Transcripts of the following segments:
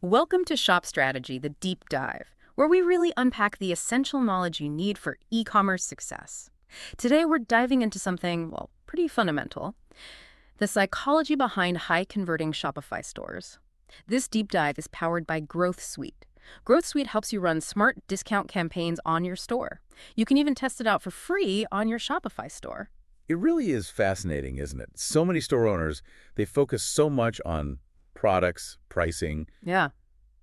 Welcome to Shop Strategy, the deep dive, where we really unpack the essential knowledge you need for e-commerce success. Today, we're diving into something, well, pretty fundamental, the psychology behind high-converting Shopify stores. This deep dive is powered by Growth Suite. Growth Suite helps you run smart discount campaigns on your store. You can even test it out for free on your Shopify store. It really is fascinating, isn't it? So many store owners, they focus so much on products, pricing, Yeah.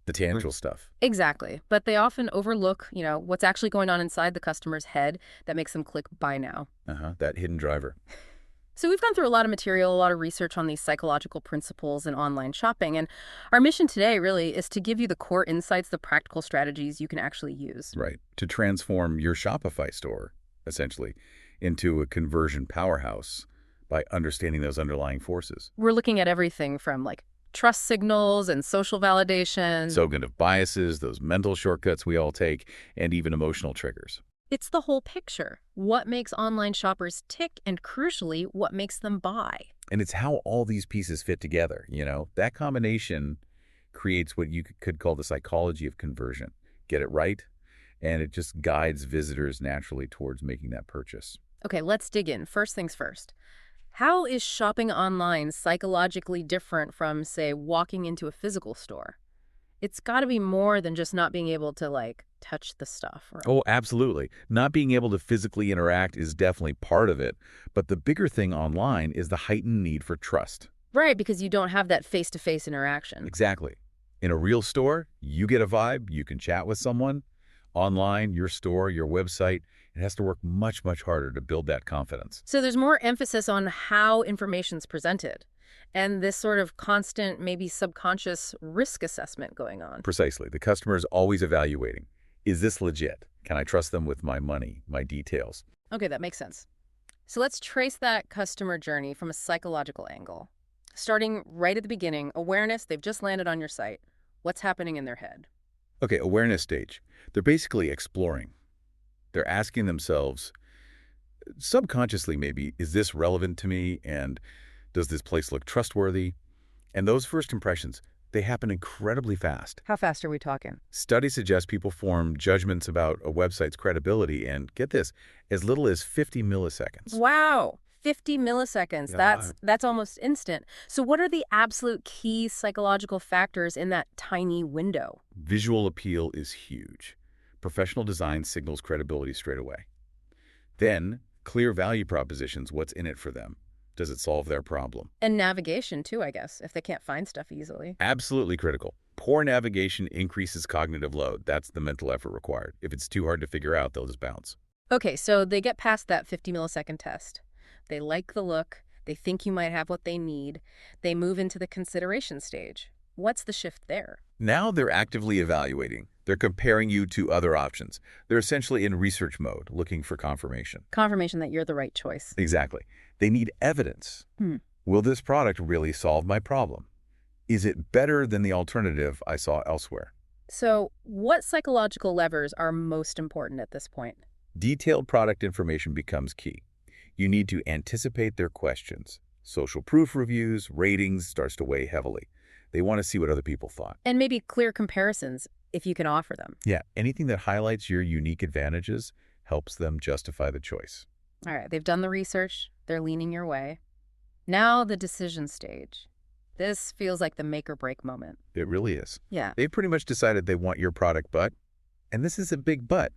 the tangible stuff. Exactly. But they often overlook, what's actually going on inside the customer's head that makes them click buy now. That hidden driver. So we've gone through a lot of material, a lot of research on these psychological principles in online shopping. And our mission today really is to give you the core insights, the practical strategies you can actually use. Right. To transform your Shopify store, essentially, into a conversion powerhouse by understanding those underlying forces. We're looking at everything from trust signals and social validation. Cognitive biases, those mental shortcuts we all take, and even emotional triggers. It's the whole picture. What makes online shoppers tick and, crucially, what makes them buy. And it's how all these pieces fit together, That combination creates what you could call the psychology of conversion. Get it right, and it just guides visitors naturally towards making that purchase. Okay, let's dig in. First things first. How is shopping online psychologically different from, say, walking into a physical store? It's got to be more than just not being able to, touch the stuff. Right? Oh, absolutely. Not being able to physically interact is definitely part of it. But the bigger thing online is the heightened need for trust. Right, because you don't have that face-to-face interaction. Exactly. In a real store, you get a vibe, you can chat with someone. Online, your store, your website, it has to work much, much harder to build that confidence. So there's more emphasis on how information's presented and this sort of constant, maybe subconscious risk assessment going on. Precisely. The customer is always evaluating. Is this legit? Can I trust them with my money, my details? Okay, that makes sense. So let's trace that customer journey from a psychological angle. Starting right at the beginning, awareness, they've just landed on your site. What's happening in their head? Okay, awareness stage. They're basically exploring. They're asking themselves, subconsciously maybe, is this relevant to me? And does this place look trustworthy? And those first impressions, they happen incredibly fast. How fast are we talking? Studies suggest people form judgments about a website's credibility, and get this, as little as 50 milliseconds. Wow, 50 milliseconds. Yeah. That's almost instant. So what are the absolute key psychological factors in that tiny window? Visual appeal is huge. Professional design signals credibility straight away. Then, clear value propositions, what's in it for them? Does it solve their problem? And navigation, too, I guess, if they can't find stuff easily. Absolutely critical. Poor navigation increases cognitive load. That's the mental effort required. If it's too hard to figure out, they'll just bounce. Okay, so they get past that 50 millisecond test. They like the look. They think you might have what they need. They move into the consideration stage. What's the shift there? Now they're actively evaluating. They're comparing you to other options. They're essentially in research mode, looking for confirmation. Confirmation that you're the right choice. Exactly. They need evidence. Will this product really solve my problem? Is it better than the alternative I saw elsewhere? So what psychological levers are most important at this point? Detailed product information becomes key. You need to anticipate their questions. Social proof reviews, ratings starts to weigh heavily. They want to see what other people thought. And maybe clear comparisons, if you can offer them. Yeah, anything that highlights your unique advantages helps them justify the choice. All right, they've done the research. They're leaning your way. Now the decision stage. This feels like the make or break moment. It really is. Yeah. They've pretty much decided they want your product, and this is a big but,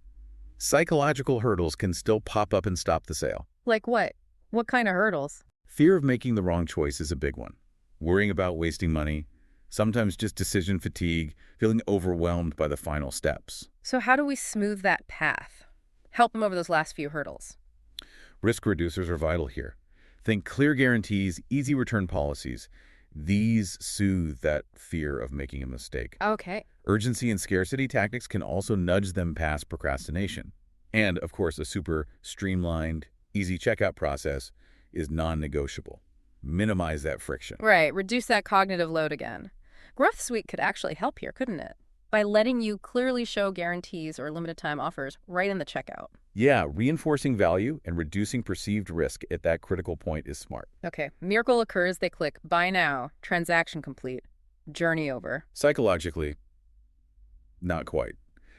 psychological hurdles can still pop up and stop the sale. Like what? What kind of hurdles? Fear of making the wrong choice is a big one. Worrying about wasting money, sometimes just decision fatigue, feeling overwhelmed by the final steps. So how do we smooth that path? Help them over those last few hurdles. Risk reducers are vital here. Think clear guarantees, easy return policies. These soothe that fear of making a mistake. Okay. Urgency and scarcity tactics can also nudge them past procrastination. And, of course, a super streamlined, easy checkout process is non-negotiable. Minimize that friction. Right. Reduce that cognitive load again. Growth Suite could actually help here, couldn't it? By letting you clearly show guarantees or limited time offers right in the checkout. Yeah, reinforcing value and reducing perceived risk at that critical point is smart. Okay. Miracle occurs. They click buy now, transaction complete. Journey over. Psychologically, not quite.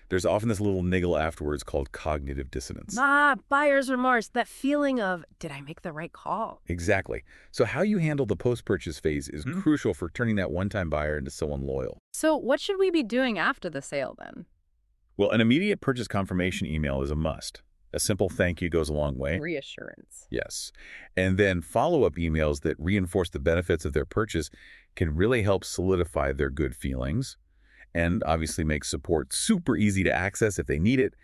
There's often this little niggle afterwards called cognitive dissonance. Ah, buyer's remorse, that feeling of, did I make the right call? Exactly. So how you handle the post-purchase phase is crucial for turning that one-time buyer into someone loyal. So what should we be doing after the sale then? Well, an immediate purchase confirmation email is a must. A simple thank you goes a long way. Reassurance. Yes. And then follow-up emails that reinforce the benefits of their purchase can really help solidify their good feelings and obviously make support super easy to access if they need it.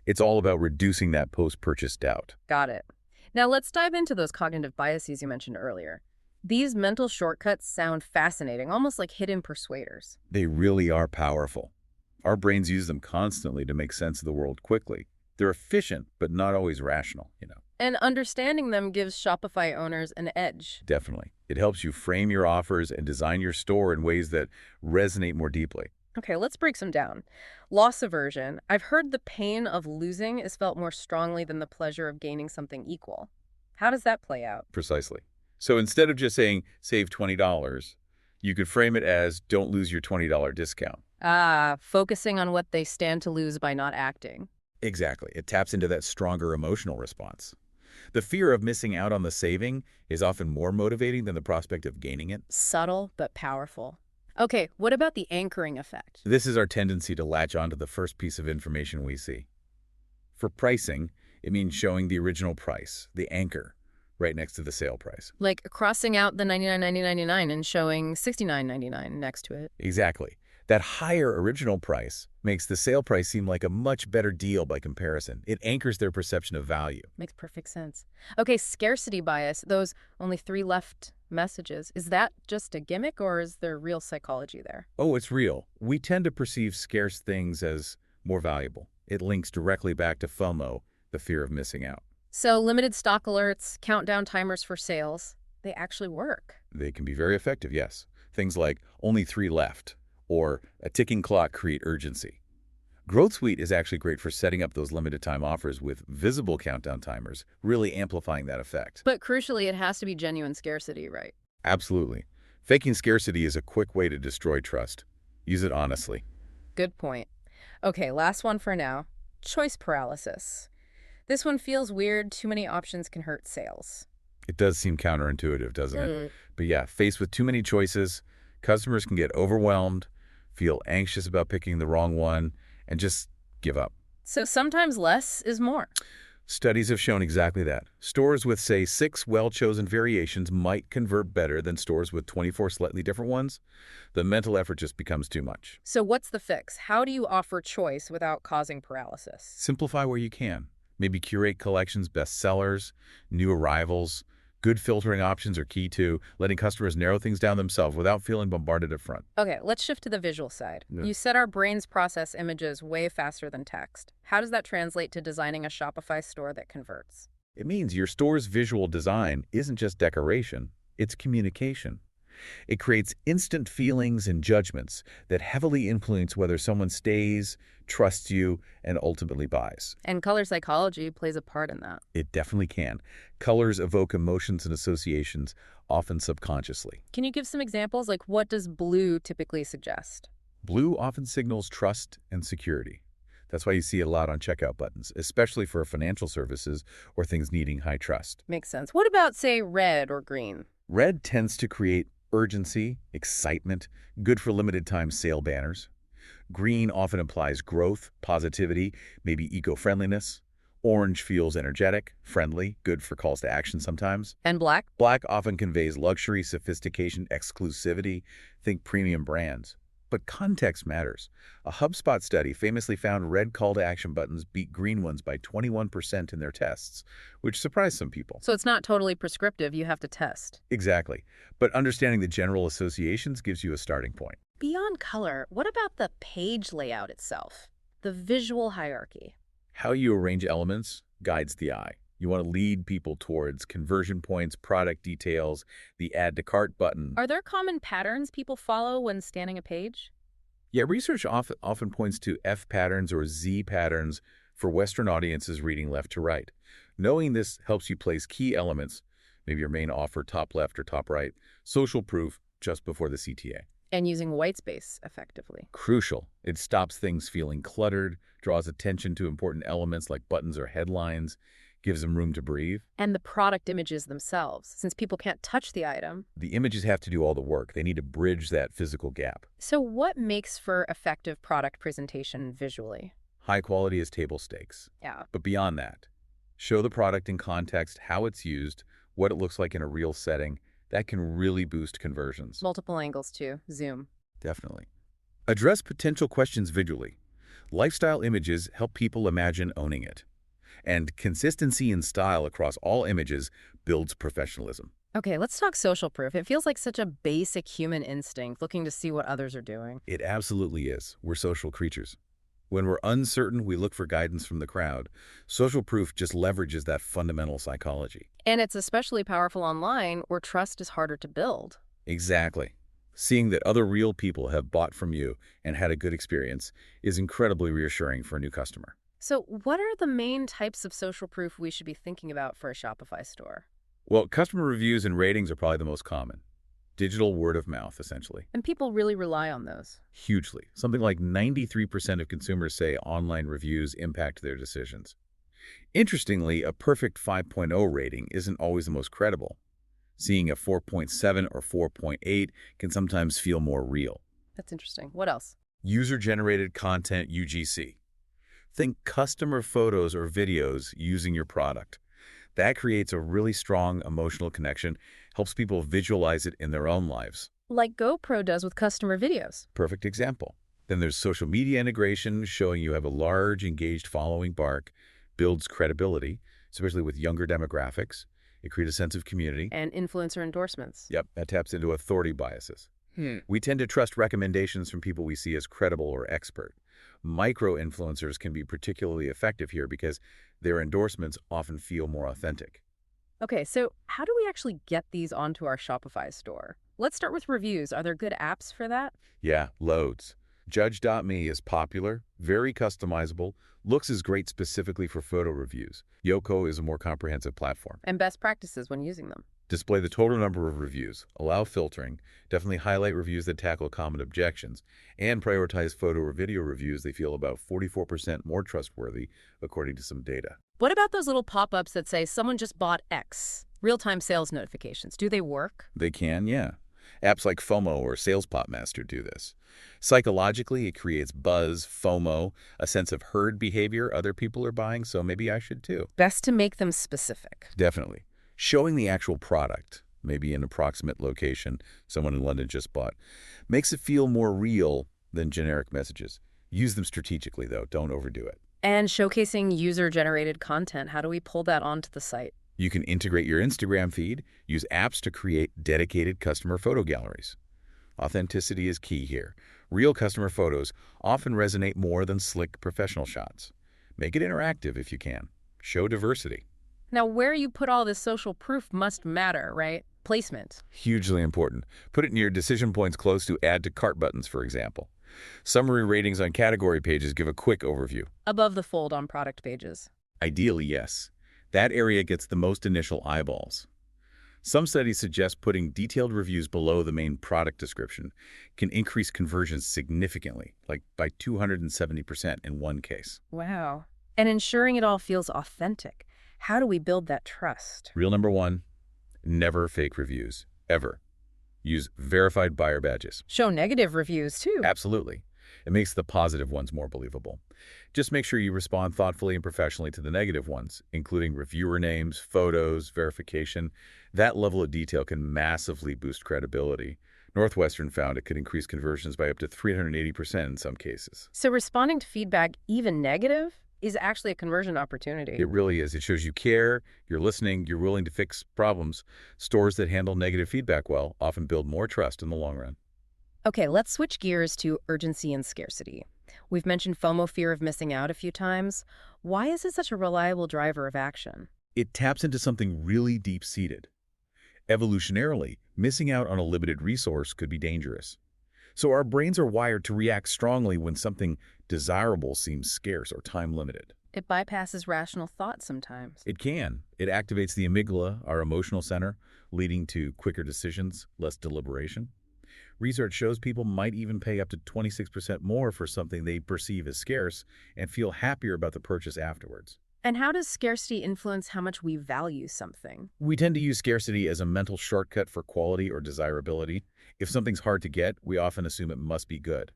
It's all about reducing that post-purchase doubt. Got it. Now let's dive into those cognitive biases you mentioned earlier. These mental shortcuts sound fascinating, almost like hidden persuaders. They really are powerful. Our brains use them constantly to make sense of the world quickly. They're efficient, but not always rational, And understanding them gives Shopify owners an edge. Definitely. It helps you frame your offers and design your store in ways that resonate more deeply. Okay, let's break some down. Loss aversion. I've heard the pain of losing is felt more strongly than the pleasure of gaining something equal. How does that play out? Precisely. So instead of just saying, save $20, you could frame it as, don't lose your $20 discount. Ah, focusing on what they stand to lose by not acting. Exactly. It taps into that stronger emotional response. The fear of missing out on the saving is often more motivating than the prospect of gaining it. Subtle but powerful. Okay, what about the anchoring effect? This is our tendency to latch onto the first piece of information we see. For pricing, it means showing the original price, the anchor, right next to the sale price. Like crossing out the $99.99 and showing $69.99 next to it. Exactly. That higher original price makes the sale price seem like a much better deal by comparison. It anchors their perception of value. Makes perfect sense. Okay, scarcity bias, those only 3 left messages. Is that just a gimmick or is there real psychology there? Oh, it's real. We tend to perceive scarce things as more valuable. It links directly back to FOMO, the fear of missing out. So limited stock alerts, countdown timers for sales, they actually work. They can be very effective, yes. Things like only 3 left or a ticking clock create urgency. Growth Suite is actually great for setting up those limited time offers with visible countdown timers, really amplifying that effect. But crucially, it has to be genuine scarcity, right? Absolutely. Faking scarcity is a quick way to destroy trust. Use it honestly. Good point. Okay, last one for now. Choice paralysis. This one feels weird. Too many options can hurt sales. It does seem counterintuitive, doesn't it? But yeah, faced with too many choices, customers can get overwhelmed, feel anxious about picking the wrong one, and just give up. So sometimes less is more. Studies have shown exactly that. Stores with, say, 6 well-chosen variations might convert better than stores with 24 slightly different ones. The mental effort just becomes too much. So what's the fix? How do you offer choice without causing paralysis? Simplify where you can. Maybe curate collections, bestsellers, new arrivals. Good filtering options are key to letting customers narrow things down themselves without feeling bombarded up front. Okay, let's shift to the visual side. Yeah. You said our brains process images way faster than text. How does that translate to designing a Shopify store that converts? It means your store's visual design isn't just decoration, it's communication. It creates instant feelings and judgments that heavily influence whether someone stays, trusts you, and ultimately buys. And color psychology plays a part in that. It definitely can. Colors evoke emotions and associations, often subconsciously. Can you give some examples? Like, what does blue typically suggest? Blue often signals trust and security. That's why you see it a lot on checkout buttons, especially for financial services or things needing high trust. Makes sense. What about, say, red or green? Red tends to create urgency, excitement, good for limited-time sale banners. Green often implies growth, positivity, maybe eco-friendliness. Orange feels energetic, friendly, good for calls to action sometimes. And black? Black often conveys luxury, sophistication, exclusivity. Think premium brands. But context matters. A HubSpot study famously found red call-to-action buttons beat green ones by 21% in their tests, which surprised some people. So it's not totally prescriptive. You have to test. Exactly. But understanding the general associations gives you a starting point. Beyond color, what about the page layout itself? The visual hierarchy? How you arrange elements guides the eye. You want to lead people towards conversion points, product details, the add to cart button. Are there common patterns people follow when scanning a page? Yeah, research often points to F patterns or Z patterns for Western audiences reading left to right. Knowing this helps you place key elements, maybe your main offer top left or top right, social proof just before the CTA. And using white space effectively. Crucial. It stops things feeling cluttered, draws attention to important elements like buttons or headlines, gives them room to breathe. And the product images themselves, since people can't touch the item. The images have to do all the work. They need to bridge that physical gap. So what makes for effective product presentation visually? High quality is table stakes. Yeah. But beyond that, show the product in context, how it's used, what it looks like in a real setting. That can really boost conversions. Multiple angles too. Zoom. Definitely. Address potential questions visually. Lifestyle images help people imagine owning it. And consistency in style across all images builds professionalism. Okay, let's talk social proof. It feels like such a basic human instinct, looking to see what others are doing. It absolutely is. We're social creatures. When we're uncertain, we look for guidance from the crowd. Social proof just leverages that fundamental psychology. And it's especially powerful online, where trust is harder to build. Exactly. Seeing that other real people have bought from you and had a good experience is incredibly reassuring for a new customer. So what are the main types of social proof we should be thinking about for a Shopify store? Well, customer reviews and ratings are probably the most common. Digital word of mouth, essentially. And people really rely on those. Hugely. Something like 93% of consumers say online reviews impact their decisions. Interestingly, a perfect 5.0 rating isn't always the most credible. Seeing a 4.7 or 4.8 can sometimes feel more real. That's interesting. What else? User-generated content, UGC. Think customer photos or videos using your product. That creates a really strong emotional connection, helps people visualize it in their own lives. Like GoPro does with customer videos. Perfect example. Then there's social media integration, showing you have a large, engaged following builds credibility, especially with younger demographics. It creates a sense of community. And influencer endorsements. Yep, that taps into authority biases. We tend to trust recommendations from people we see as credible or expert. Micro-influencers can be particularly effective here because their endorsements often feel more authentic. Okay, so how do we actually get these onto our Shopify store? Let's start with reviews. Are there good apps for that? Yeah, loads. Judge.me is popular, very customizable, looks is great specifically for photo reviews. Yoko is a more comprehensive platform. And best practices when using them. Display the total number of reviews, allow filtering, definitely highlight reviews that tackle common objections, and prioritize photo or video reviews they feel about 44% more trustworthy, according to some data. What about those little pop-ups that say someone just bought X? Real-time sales notifications. Do they work? They can, yeah. Apps like FOMO or Sales Master do this. Psychologically, it creates buzz, FOMO, a sense of herd behavior. Other people are buying, so maybe I should too. Best to make them specific. Definitely. Showing the actual product, maybe an approximate location someone in London just bought, makes it feel more real than generic messages. Use them strategically, though. Don't overdo it. And showcasing user-generated content. How do we pull that onto the site? You can integrate your Instagram feed, use apps to create dedicated customer photo galleries. Authenticity is key here. Real customer photos often resonate more than slick professional shots. Make it interactive if you can. Show diversity. Now, where you put all this social proof must matter, right? Placement. Hugely important. Put it near decision points close to add to cart buttons, for example. Summary ratings on category pages give a quick overview. Above the fold on product pages. Ideally, yes. That area gets the most initial eyeballs. Some studies suggest putting detailed reviews below the main product description can increase conversions significantly, like by 270% in one case. Wow. And ensuring it all feels authentic. How do we build that trust? Rule number one, never fake reviews, ever. Use verified buyer badges. Show negative reviews, too. Absolutely. It makes the positive ones more believable. Just make sure you respond thoughtfully and professionally to the negative ones, including reviewer names, photos, verification. That level of detail can massively boost credibility. Northwestern found it could increase conversions by up to 380% in some cases. So responding to feedback, even negative, is actually a conversion opportunity. It really is. It shows you care, you're listening, you're willing to fix problems. Stores that handle negative feedback well often build more trust in the long run. Okay, let's switch gears to urgency and scarcity. We've mentioned FOMO, fear of missing out, a few times. Why is it such a reliable driver of action? It taps into something really deep-seated. Evolutionarily, missing out on a limited resource could be dangerous. So our brains are wired to react strongly when something desirable seems scarce or time-limited. It bypasses rational thought sometimes. It can. It activates the amygdala, our emotional center, leading to quicker decisions, less deliberation. Research shows people might even pay up to 26% more for something they perceive as scarce and feel happier about the purchase afterwards. And how does scarcity influence how much we value something? We tend to use scarcity as a mental shortcut for quality or desirability. If something's hard to get, we often assume it must be good.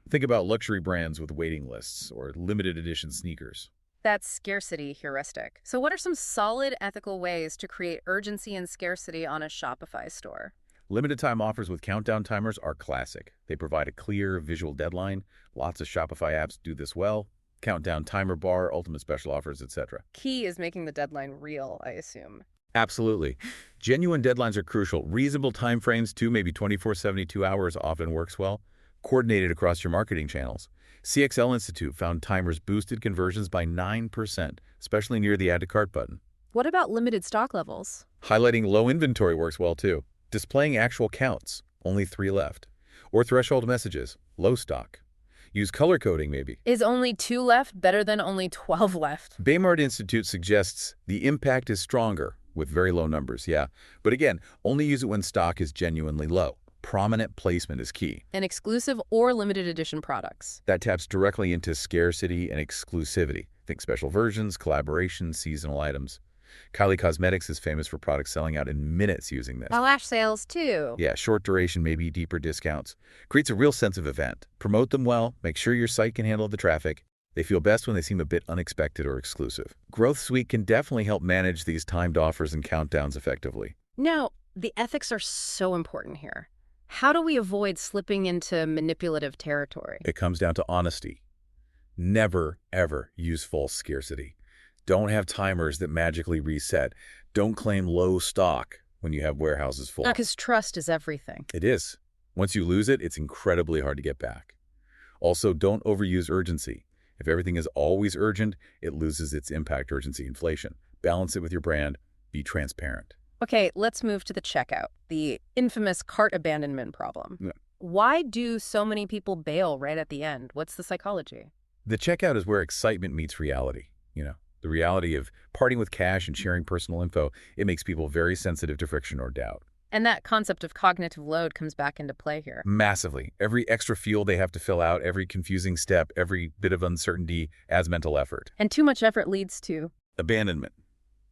Think about luxury brands with waiting lists or limited edition sneakers. That's scarcity heuristic. So what are some solid ethical ways to create urgency and scarcity on a Shopify store? Limited time offers with countdown timers are classic. They provide a clear visual deadline. Lots of Shopify apps do this well. Countdown timer bar, ultimate special offers, etc. Key is making the deadline real, I assume. Absolutely. Genuine deadlines are crucial. Reasonable time frames, too, maybe 24, 72 hours often works well. Coordinated across your marketing channels. CXL Institute found timers boosted conversions by 9%, especially near the Add to Cart button. What about limited stock levels? Highlighting low inventory works well, too. Displaying actual counts, only 3 left. Or threshold messages, low stock. Use color coding, maybe. Is only 2 left better than only 12 left? Baymard Institute suggests the impact is stronger with very low numbers, yeah. But again, only use it when stock is genuinely low. Prominent placement is key. And exclusive or limited edition products. That taps directly into scarcity and exclusivity. Think special versions, collaborations, seasonal items. Kylie Cosmetics is famous for products selling out in minutes using this. Flash sales, too. Yeah, short duration, maybe deeper discounts. Creates a real sense of event. Promote them well. Make sure your site can handle the traffic. They feel best when they seem a bit unexpected or exclusive. Growth Suite can definitely help manage these timed offers and countdowns effectively. Now, the ethics are so important here. How do we avoid slipping into manipulative territory? It comes down to honesty. Never, ever use false scarcity. Don't have timers that magically reset. Don't claim low stock when you have warehouses full. Because trust is everything. It is. Once you lose it, it's incredibly hard to get back. Also, don't overuse urgency. If everything is always urgent, it loses its impact urgency inflation. Balance it with your brand. Be transparent. Okay, let's move to the checkout, the infamous cart abandonment problem. Yeah. Why do so many people bail right at the end? What's the psychology? The checkout is where excitement meets reality. The reality of parting with cash and sharing personal info, it makes people very sensitive to friction or doubt. And that concept of cognitive load comes back into play here. Massively. Every extra field they have to fill out, every confusing step, every bit of uncertainty adds mental effort. And too much effort leads to Abandonment.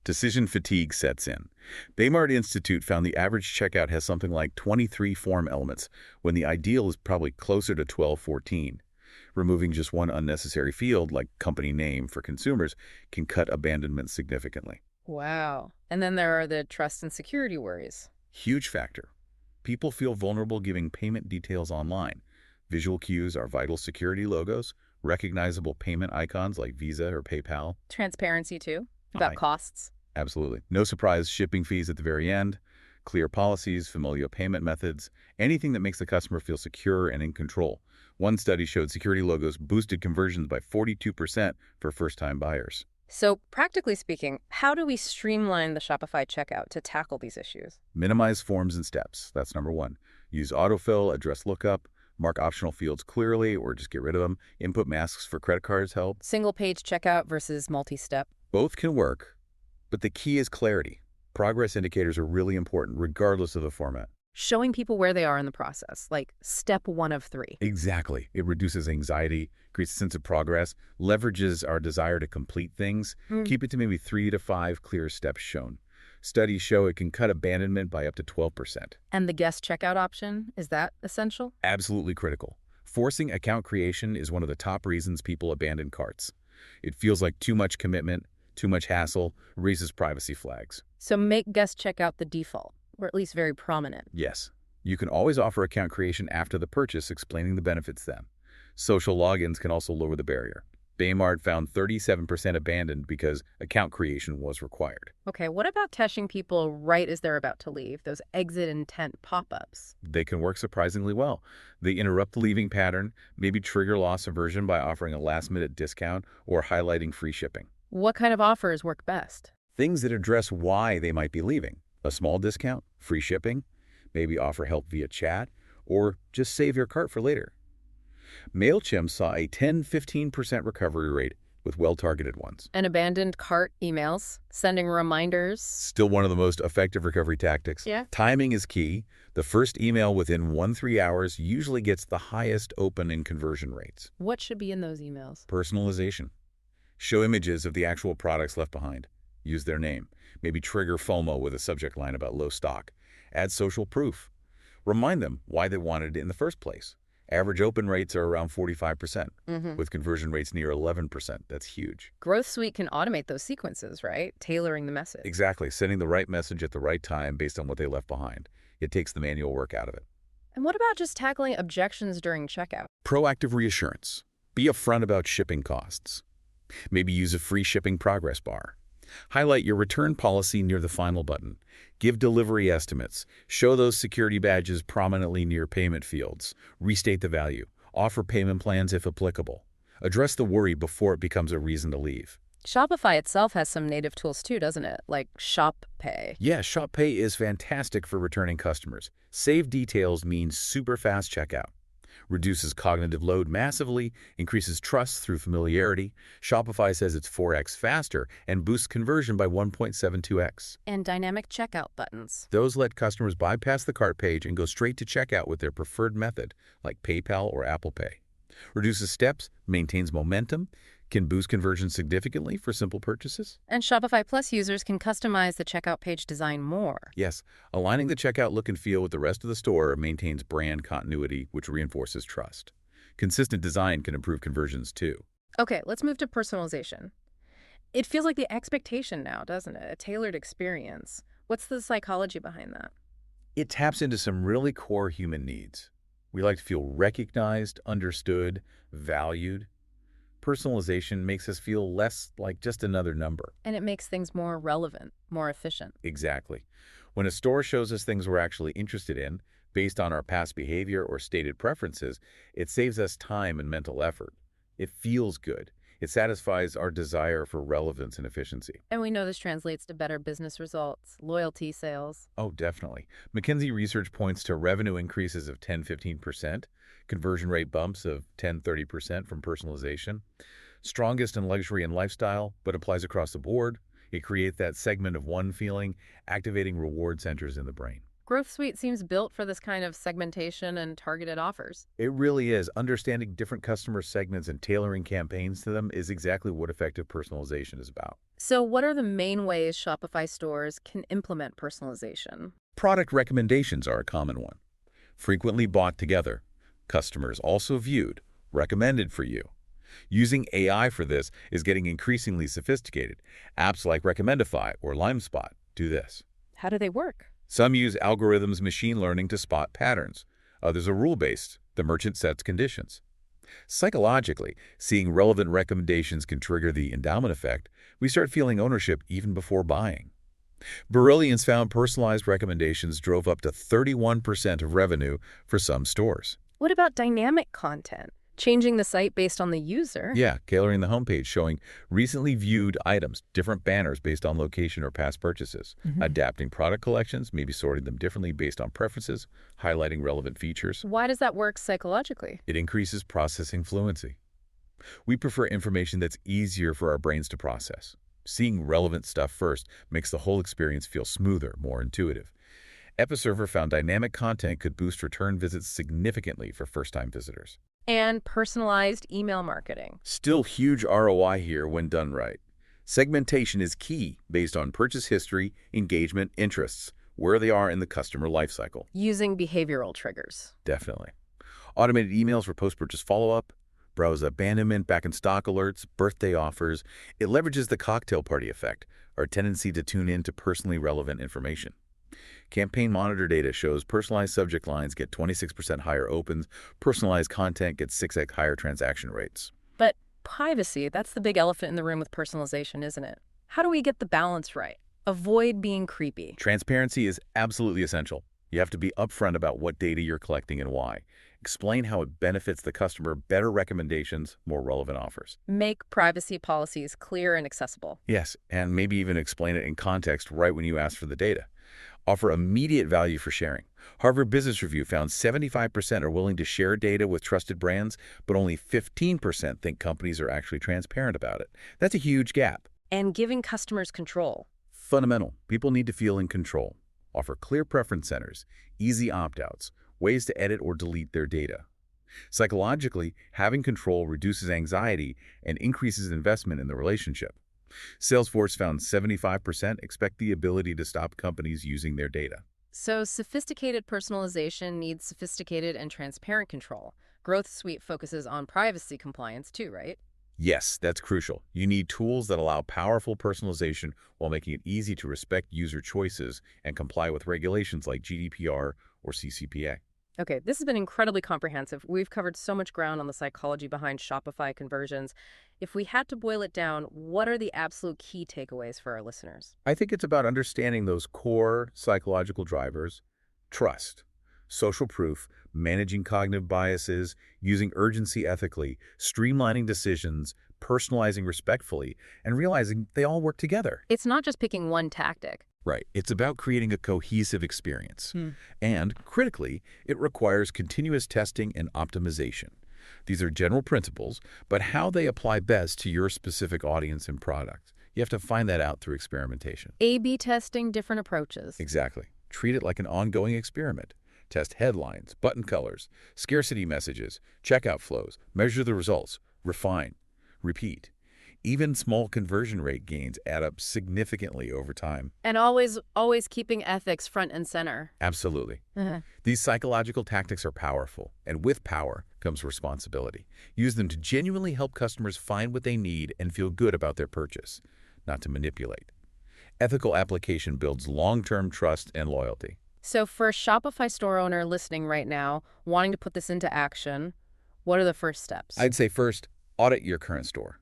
Decision fatigue sets in. Baymard Institute found the average checkout has something like 23 form elements, when the ideal is probably closer to 12, 14. Removing just one unnecessary field, like company name for consumers, can cut abandonment significantly. Wow. And then there are the trust and security worries. Huge factor. People feel vulnerable giving payment details online. Visual cues are vital security logos, recognizable payment icons like Visa or PayPal. Transparency, too, about costs. Absolutely. No surprise shipping fees at the very end. Clear policies, familiar payment methods, anything that makes the customer feel secure and in control. One study showed security logos boosted conversions by 42% for first-time buyers. So, practically speaking, how do we streamline the Shopify checkout to tackle these issues? Minimize forms and steps. That's number one. Use autofill, address lookup, mark optional fields clearly or just get rid of them. Input masks for credit cards help. Single-page checkout versus multi-step. Both can work, but the key is clarity. Progress indicators are really important, regardless of the format. Showing people where they are in the process, like step 1 of 3. Exactly. It reduces anxiety, creates a sense of progress, leverages our desire to complete things. Keep it to maybe 3 to 5 clear steps shown. Studies show it can cut abandonment by up to 12%. And the guest checkout option, is that essential? Absolutely critical. Forcing account creation is one of the top reasons people abandon carts. It feels like too much commitment, too much hassle, raises privacy flags. So make guest checkout the default, or at least very prominent. Yes. You can always offer account creation after the purchase, explaining the benefits then. Social logins can also lower the barrier. Baymard found 37% abandoned because account creation was required. Okay, what about touching people right as they're about to leave, those exit intent pop-ups? They can work surprisingly well. They interrupt the leaving pattern, maybe trigger loss aversion by offering a last-minute discount or highlighting free shipping. What kind of offers work best? Things that address why they might be leaving. A small discount, free shipping, maybe offer help via chat, or just save your cart for later. MailChimp saw a 10-15% recovery rate with well-targeted ones. And abandoned cart emails, sending reminders. Still one of the most effective recovery tactics. Yeah. Timing is key. The first email within 1-3 hours usually gets the highest open and conversion rates. What should be in those emails? Personalization. Show images of the actual products left behind. Use their name. Maybe trigger FOMO with a subject line about low stock. Add social proof. Remind them why they wanted it in the first place. Average open rates are around 45%, with conversion rates near 11%. That's huge. Growth Suite can automate those sequences, right? Tailoring the message. Exactly. Sending the right message at the right time based on what they left behind. It takes the manual work out of it. And what about just tackling objections during checkout? Proactive reassurance. Be upfront about shipping costs. Maybe use a free shipping progress bar. Highlight your return policy near the final button. Give delivery estimates. Show those security badges prominently near payment fields. Restate the value. Offer payment plans if applicable. Address the worry before it becomes a reason to leave. Shopify itself has some native tools too, doesn't it? Like Shop Pay. Yeah, ShopPay is fantastic for returning customers. Save details means super fast checkout. Reduces cognitive load massively, increases trust through familiarity. Shopify says it's 4x faster and boosts conversion by 1.72x. And dynamic checkout buttons. Those let customers bypass the cart page and go straight to checkout with their preferred method, like PayPal or Apple Pay. Reduces steps, maintains momentum, can boost conversion significantly for simple purchases. And Shopify Plus users can customize the checkout page design more. Yes, aligning the checkout look and feel with the rest of the store maintains brand continuity, which reinforces trust. Consistent design can improve conversions too. Okay, let's move to personalization. It feels like the expectation now, doesn't it? A tailored experience. What's the psychology behind that? It taps into some really core human needs. We like to feel recognized, understood, valued. Personalization makes us feel less like just another number. And it makes things more relevant, more efficient. Exactly. When a store shows us things we're actually interested in, based on our past behavior or stated preferences, it saves us time and mental effort. It feels good. It satisfies our desire for relevance and efficiency. And we know this translates to better business results, loyalty sales. Oh, definitely. McKinsey research points to revenue increases of 10-15%, conversion rate bumps of 10-30% from personalization. Strongest in luxury and lifestyle, but applies across the board. It creates that segment of one feeling, activating reward centers in the brain. Growth Suite seems built for this kind of segmentation and targeted offers. It really is. Understanding different customer segments and tailoring campaigns to them is exactly what effective personalization is about. So what are the main ways Shopify stores can implement personalization? Product recommendations are a common one. Frequently bought together. Customers also viewed, recommended for you. Using AI for this is getting increasingly sophisticated. Apps like Recommendify or LimeSpot do this. How do they work? Some use algorithms machine learning to spot patterns. Others are rule-based. The merchant sets conditions. Psychologically, seeing relevant recommendations can trigger the endowment effect. We start feeling ownership even before buying. Brilliance found personalized recommendations drove up to 31% of revenue for some stores. What about dynamic content? Changing the site based on the user? Yeah, tailoring the homepage, showing recently viewed items, different banners based on location or past purchases. Adapting product collections, maybe sorting them differently based on preferences, highlighting relevant features. Why does that work psychologically? It increases processing fluency. We prefer information that's easier for our brains to process. Seeing relevant stuff first makes the whole experience feel smoother, more intuitive. Episerver found dynamic content could boost return visits significantly for first-time visitors. And personalized email marketing. Still huge ROI here when done right. Segmentation is key based on purchase history, engagement, interests, where they are in the customer lifecycle. Using behavioral triggers. Definitely. Automated emails for post-purchase follow-up, browse abandonment, back-in-stock alerts, birthday offers. It leverages the cocktail party effect, our tendency to tune in to personally relevant information. Campaign monitor data shows personalized subject lines get 26% higher opens, personalized content gets 6x higher transaction rates. But privacy, that's the big elephant in the room with personalization, isn't it? How do we get the balance right? Avoid being creepy. Transparency is absolutely essential. You have to be upfront about what data you're collecting and why. Explain how it benefits the customer, better recommendations, more relevant offers. Make privacy policies clear and accessible. Yes, and maybe even explain it in context right when you ask for the data. Offer immediate value for sharing. Harvard Business Review found 75% are willing to share data with trusted brands, but only 15% think companies are actually transparent about it. That's a huge gap. And giving customers control. Fundamental. People need to feel in control. Offer clear preference centers, easy opt-outs, ways to edit or delete their data. Psychologically, having control reduces anxiety and increases investment in the relationship. Salesforce found 75% expect the ability to stop companies using their data. So sophisticated personalization needs sophisticated and transparent control. Growth Suite focuses on privacy compliance too, right? Yes, that's crucial. You need tools that allow powerful personalization while making it easy to respect user choices and comply with regulations like GDPR or CCPA. Okay, this has been incredibly comprehensive. We've covered so much ground on the psychology behind Shopify conversions. If we had to boil it down, what are the absolute key takeaways for our listeners? I think it's about understanding those core psychological drivers: trust, social proof, managing cognitive biases, using urgency ethically, streamlining decisions, personalizing respectfully, and realizing they all work together. It's not just picking one tactic. Right. It's about creating a cohesive experience. And, critically, it requires continuous testing and optimization. These are general principles, but how they apply best to your specific audience and product, you have to find that out through experimentation. A/B testing different approaches. Exactly. Treat it like an ongoing experiment. Test headlines, button colors, scarcity messages, checkout flows, measure the results, refine, repeat. Even small conversion rate gains add up significantly over time. And always keeping ethics front and center. Absolutely. These psychological tactics are powerful, and with power comes responsibility. Use them to genuinely help customers find what they need and feel good about their purchase, not to manipulate. Ethical application builds long-term trust and loyalty. So for a Shopify store owner listening right now, wanting to put this into action, what are the first steps? I'd say first, audit your current store.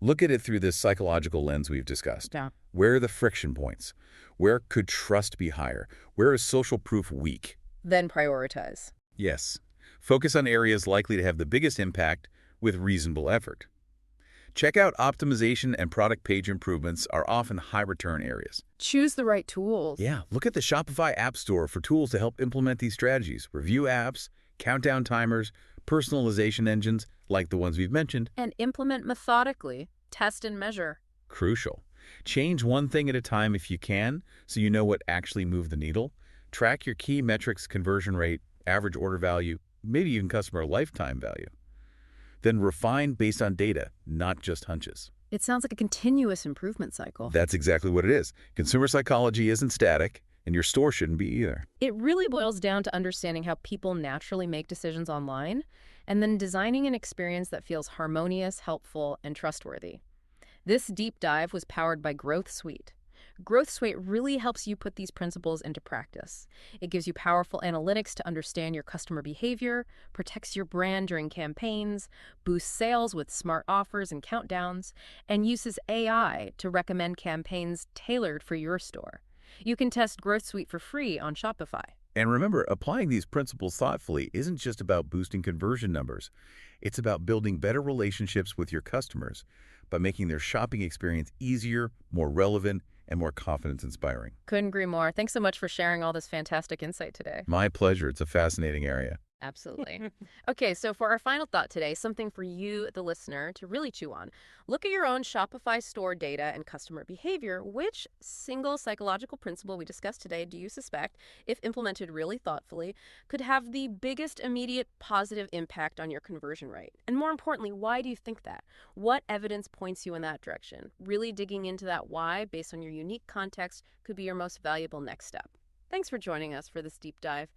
Look at it through this psychological lens we've discussed. Yeah. Where are the friction points? Where could trust be higher? Where is social proof weak? Then prioritize. Yes. Focus on areas likely to have the biggest impact with reasonable effort. Check out optimization and product page improvements are often high-return areas. Choose the right tools. Yeah, look at the Shopify App Store for tools to help implement these strategies. Review apps, countdown timers, personalization engines like the ones we've mentioned. And implement methodically. Test and measure. Crucial. Change one thing at a time if you can, so you know what actually moved the needle. Track your key metrics: conversion rate, average order value, maybe even customer lifetime value. Then refine based on data, not just hunches. It sounds like a continuous improvement cycle. That's exactly what it is. Consumer psychology isn't static, and your store shouldn't be either. It really boils down to understanding how people naturally make decisions online, and then designing an experience that feels harmonious, helpful, and trustworthy. This deep dive was powered by Growth Suite. Growth Suite really helps you put these principles into practice. It gives you powerful analytics to understand your customer behavior, protects your brand during campaigns, boosts sales with smart offers and countdowns, and uses AI to recommend campaigns tailored for your store. You can test Growth Suite for free on Shopify. And remember, applying these principles thoughtfully isn't just about boosting conversion numbers. It's about building better relationships with your customers by making their shopping experience easier, more relevant, and more confidence-inspiring. Couldn't agree more. Thanks so much for sharing all this fantastic insight today. My pleasure. It's a fascinating area. Absolutely. Okay, so for our final thought today, something for you, the listener, to really chew on. Look at your own Shopify store data and customer behavior. Which single psychological principle we discussed today do you suspect, if implemented really thoughtfully, could have the biggest immediate positive impact on your conversion rate? And more importantly, why do you think that? What evidence points you in that direction? Really digging into that why based on your unique context could be your most valuable next step. Thanks for joining us for this deep dive.